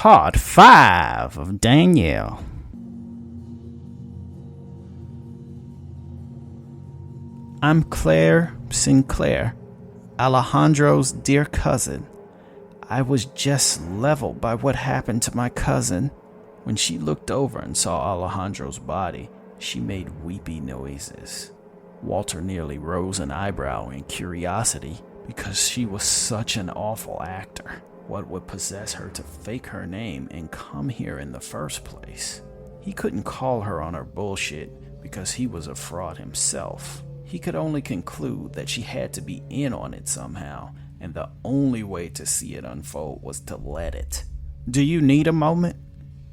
Part 5 of Danielle. I'm Claire Sinclair, Alejandro's dear cousin. I was just leveled by what happened to my cousin. When she looked over and saw Alejandro's body, she made weepy noises. Walter nearly rose an eyebrow in curiosity because she was such an awful actor. What would possess her to fake her name and come here in the first place? He couldn't call her on her bullshit because he was a fraud himself. He could only conclude that she had to be in on it somehow, and the only way to see it unfold was to let it. "Do you need a moment?"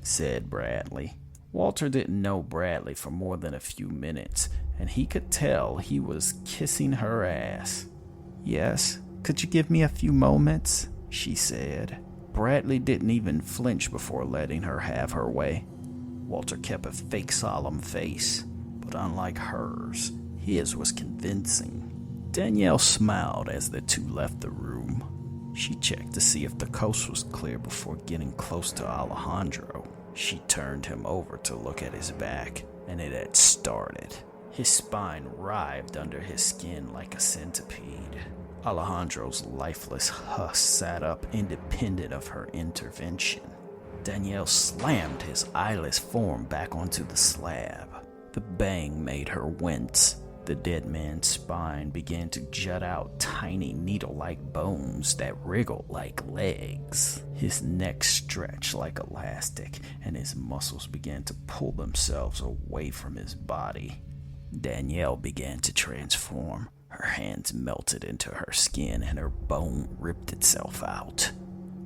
said Bradley. Walter didn't know Bradley for more than a few minutes, and he could tell he was kissing her ass. "Yes, could you give me a few moments?" she said. Bradley didn't even flinch before letting her have her way. Walter kept a fake solemn face, but unlike hers, his was convincing. Danielle smiled as the two left the room. She checked to see if the coast was clear before getting close to Alejandro. She turned him over to look at his back, and it had started. His spine writhed under his skin like a centipede. Alejandro's lifeless husk sat up independent of her intervention. Danielle slammed his eyeless form back onto the slab. The bang made her wince. The dead man's spine began to jut out tiny needle-like bones that wriggled like legs. His neck stretched like elastic, and his muscles began to pull themselves away from his body. Danielle began to transform. Her hands melted into her skin, and her bone ripped itself out.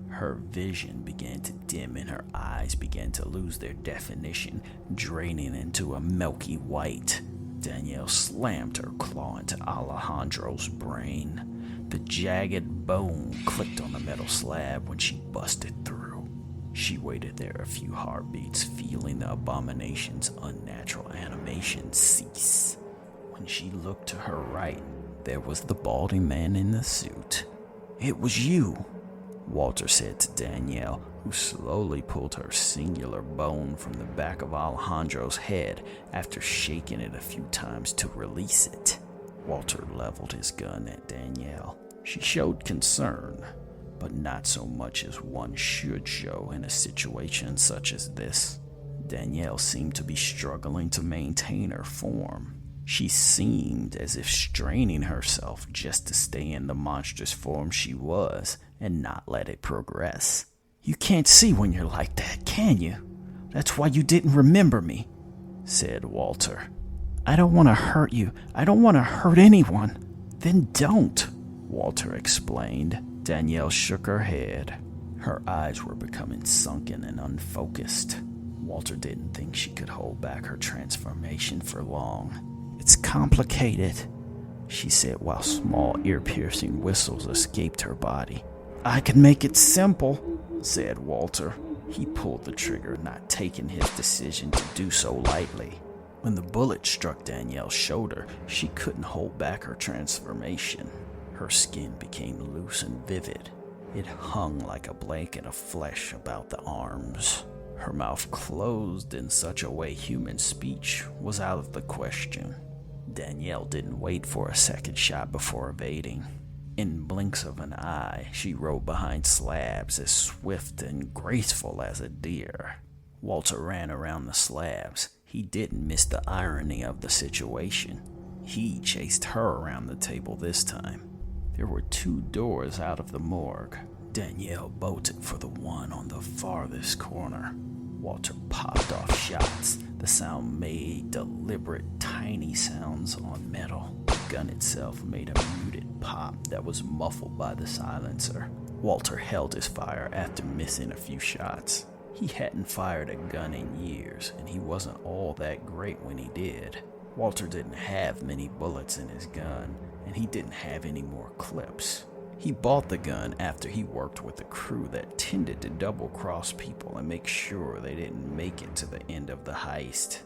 Her vision began to dim, and her eyes began to lose their definition, draining into a milky white. Danielle slammed her claw into Alejandro's brain. The jagged bone clicked on the metal slab when she busted through. She waited there a few heartbeats, feeling the abomination's unnatural animation cease. When she looked to her right, there was the balding man in the suit. "It was you," Walter said to Danielle, who slowly pulled her singular bone from the back of Alejandro's head after shaking it a few times to release it. Walter leveled his gun at Danielle. She showed concern, but not so much as one should show in a situation such as this. Danielle seemed to be struggling to maintain her form. She seemed as if straining herself just to stay in the monstrous form she was and not let it progress. "You can't see when you're like that, can you? That's why you didn't remember me," said Walter. "I don't want to hurt you. I don't want to hurt anyone." "Then don't," Walter explained. Danielle shook her head. Her eyes were becoming sunken and unfocused. Walter didn't think she could hold back her transformation for long. "It's complicated," she said while small ear-piercing whistles escaped her body. "I can make it simple," said Walter. He pulled the trigger, not taking his decision to do so lightly. When the bullet struck Danielle's shoulder, she couldn't hold back her transformation. Her skin became loose and vivid. It hung like a blanket of flesh about the arms. Her mouth closed in such a way human speech was out of the question. Danielle didn't wait for a second shot before evading. In blinks of an eye, she rode behind slabs as swift and graceful as a deer. Walter ran around the slabs. He didn't miss the irony of the situation. He chased her around the table this time. There were 2 doors out of the morgue. Danielle bolted for the one on the farthest corner. Walter popped off shots. The sound made deliberate, tiny sounds on metal. The gun itself made a muted pop that was muffled by the silencer. Walter held his fire after missing a few shots. He hadn't fired a gun in years, and he wasn't all that great when he did. Walter didn't have many bullets in his gun, and he didn't have any more clips. He bought the gun after he worked with a crew that tended to double-cross people and make sure they didn't make it to the end of the heist.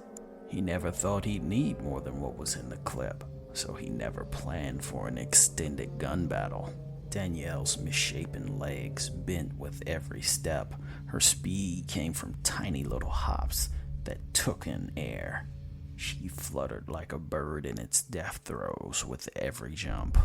He never thought he'd need more than what was in the clip, so he never planned for an extended gun battle. Danielle's misshapen legs bent with every step. Her speed came from tiny little hops that took in air. She fluttered like a bird in its death throes with every jump.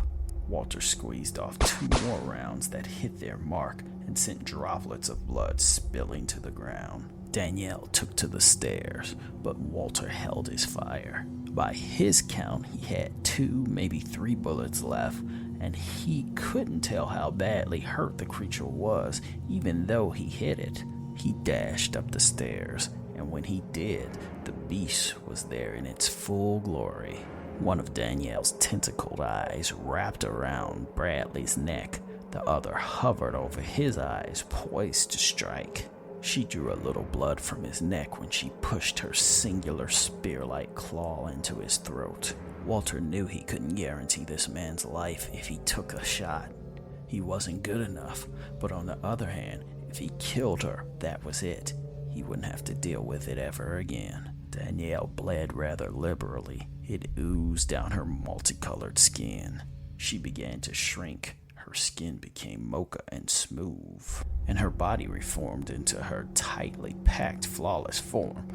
Walter squeezed off 2 more rounds that hit their mark and sent droplets of blood spilling to the ground. Danielle took to the stairs, but Walter held his fire. By his count, he had 2, maybe 3 bullets left, and he couldn't tell how badly hurt the creature was, even though he hit it. He dashed up the stairs, and when he did, the beast was there in its full glory. One of Danielle's tentacled eyes wrapped around Bradley's neck. The other hovered over his eyes, poised to strike. She drew a little blood from his neck when she pushed her singular spear-like claw into his throat. Walter knew he couldn't guarantee this man's life if he took a shot. He wasn't good enough, but on the other hand, if he killed her, that was it. He wouldn't have to deal with it ever again. Danielle bled rather liberally. It oozed down her multicolored skin. She began to shrink. Her skin became mocha and smooth, and her body reformed into her tightly packed, flawless form.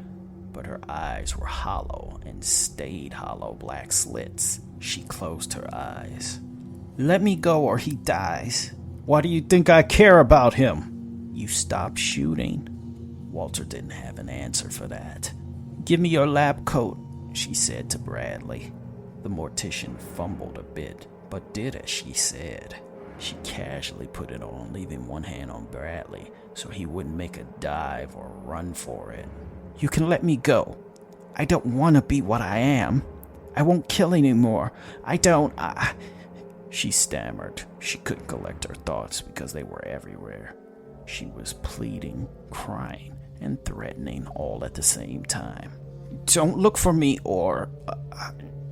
But her eyes were hollow and stayed hollow black slits. She closed her eyes. "Let me go or he dies. Why do you think I care about him?" "You stopped shooting." Walter didn't have an answer for that. "Give me your lab coat," she said to Bradley. The mortician fumbled a bit, but did as she said. She casually put it on, leaving one hand on Bradley so he wouldn't make a dive or run for it. "You can let me go. I don't want to be what I am. I won't kill anymore. She stammered. She couldn't collect her thoughts because they were everywhere. She was pleading, crying, and threatening all at the same time. "Don't look for me or..."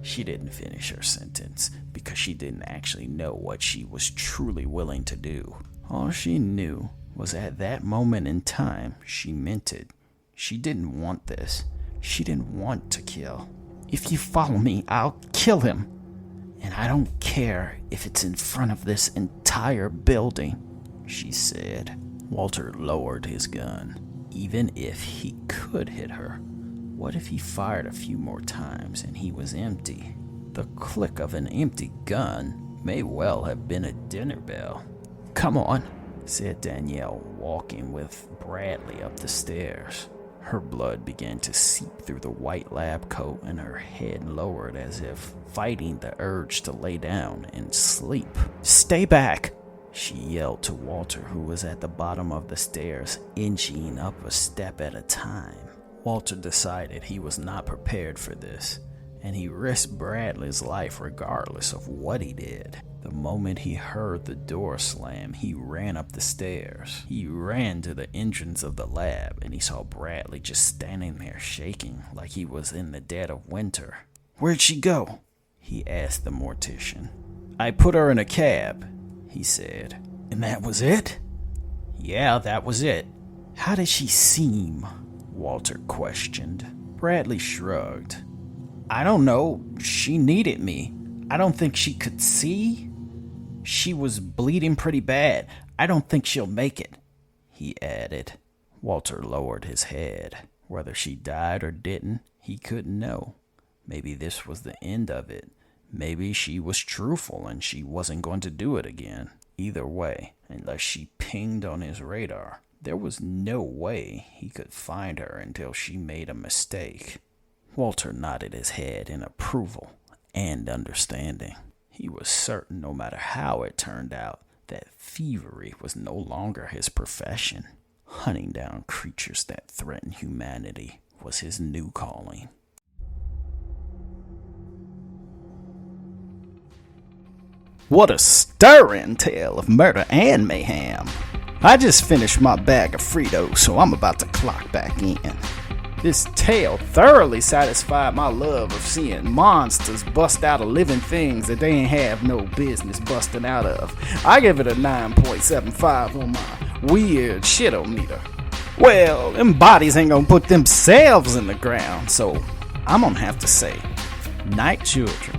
She didn't finish her sentence because she didn't actually know what she was truly willing to do. All she knew was at that moment in time, she meant it. She didn't want this. She didn't want to kill. "If you follow me, I'll kill him. And I don't care if it's in front of this entire building," she said. Walter lowered his gun. Even if he could hit her, what if he fired a few more times and he was empty? The click of an empty gun may well have been a dinner bell. "Come on," said Danielle, walking with Bradley up the stairs. Her blood began to seep through the white lab coat and her head lowered as if fighting the urge to lay down and sleep. "Stay back," she yelled to Walter, who was at the bottom of the stairs, inching up a step at a time. Walter decided he was not prepared for this, and he risked Bradley's life regardless of what he did. The moment he heard the door slam, he ran up the stairs. He ran to the entrance of the lab, and he saw Bradley just standing there shaking like he was in the dead of winter. "Where'd she go?" he asked the mortician. "I put her in a cab," he said. "And that was it?" "Yeah, that was it." "How did she seem?" Walter questioned. Bradley shrugged. "I don't know. She needed me. I don't think she could see. She was bleeding pretty bad. I don't think she'll make it," he added. Walter lowered his head. Whether she died or didn't, he couldn't know. Maybe this was the end of it. Maybe she was truthful and she wasn't going to do it again. Either way, unless she pinged on his radar, there was no way he could find her until she made a mistake. Walter nodded his head in approval and understanding. He was certain, no matter how it turned out, that thievery was no longer his profession. Hunting down creatures that threatened humanity was his new calling. What a stirring tale of murder and mayhem. I just finished my bag of Fritos, so I'm about to clock back in. This tale thoroughly satisfied my love of seeing monsters bust out of living things that they ain't have no business busting out of. I give it a 9.75 on my weird shit-o-meter. Well, them bodies ain't gonna put themselves in the ground, so I'm gonna have to say, night children.